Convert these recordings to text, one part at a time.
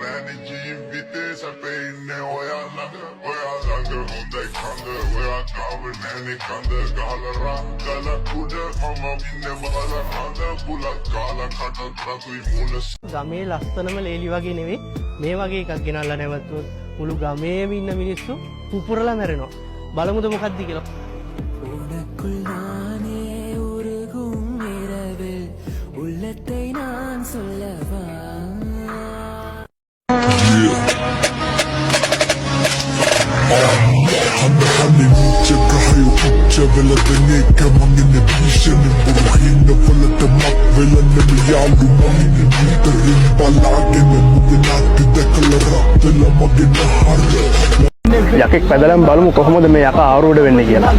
රෑනේ ජීවිතේ සැපෙන්නේ ඔයා ළඟ හොඳයි කඳ ඔයා ගාව නෑනේ කඳ ගහලා රංගල උඩ මම ඉන්නේ බහලා කඳ බුලත් කාලා කටත් රතුයි මුල ගමේ ලස්සනම ලේලි වගේ නෙවෙයි මේ වගේ එකක් ගෙනල්ලා නැවතුනොත් මුළු ගමේම ඉන්න මිනිස්සු පුපුරලා මැරෙනවා බලමුද මොකක්ද කියලා உனக்குள் நானே உருகும் இரவில் உள்ளத்தை நான் சொல்லவா යකෙක් පැදලම් බලමු කොහොමද මේ යකා ආරූඪ වෙන්නේ කියලා.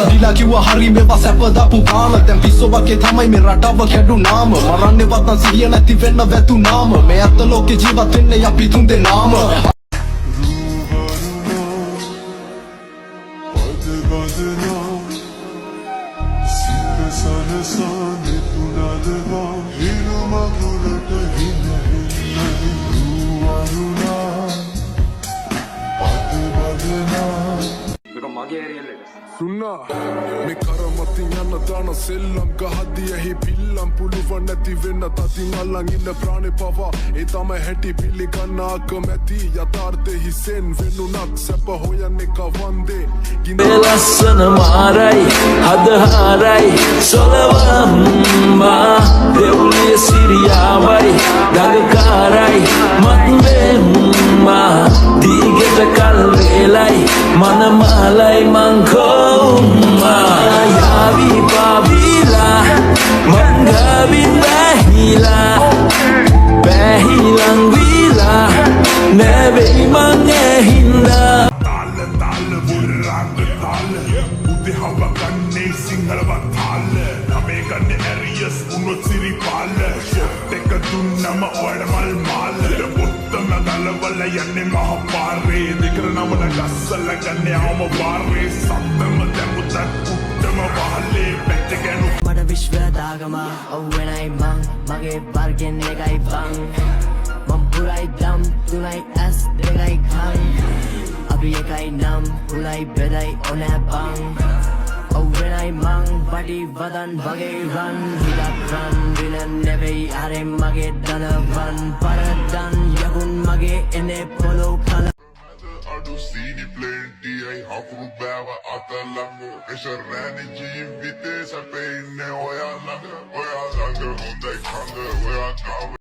දීලා කිව්වා හරි මේවා සැපදපු කාම දැන් පිස්සෝ වගේ තමයි මේ රටව කැඩුනාම මරන්නේවත් නම් සිහිය නැති වෙන්න වැතුනාම මේ අත ලෝකේ ජීවත් වෙන්නේ අපි තුන් දෙනාම Sunna me karamati yanna dana sellam gahadiya hi pillam puluwan nathi wenna tatin allan inna prane pawa e tama heti pilli ganna akamati yatarthe hi sen venunak sapa hoyanne ka wande lassana marai hadaharai solawamma devule siriyawai dagakarai matwemma digeta kalvelai manamalai mangkoma yavi pavila mangavin bahilang vila neve mangehinda තාල වුරාග තාල උදේ හව ගන්නේ සිංහලව තාල නමේ ගන්නේ ඇරියස් උනොත් Siripala shot එක දුන්නම ඔයාට මල් මාල උත්තම ගලවල යන්නේ මහ පාරේ දිගර නමන ගස්සල ගන්නේ ආම පාරේ සත්තම දැමුතත් උත්තම වහලේ පැත්තගෙන මට විශ්වදාගම ඔව්වෙනයි මං මගේ වර්ගෙන් එකයි බං මං පුරයි දම් තුනයි ඇස් දෙකයි කන් අපි එකයි නම් පුලයි බෙදයි ඕනෑ බං ඔව්වෙනයි මං පටි වදන් වගේ රන් හිතත් රන් වින නෙවෙයි අරෙ මගේ දනවන් පරදන් යකුන් මගේ එනේ පොලෝ කල අඩු සීනි ප්ලේන්ටි අයි හකුරු බෑව අත ළඟ එෂ රෑනේ ජීවිතේ සැපෙන්නේ ඔයා ළඟ හොඳයි කඳ ඔයා ගාව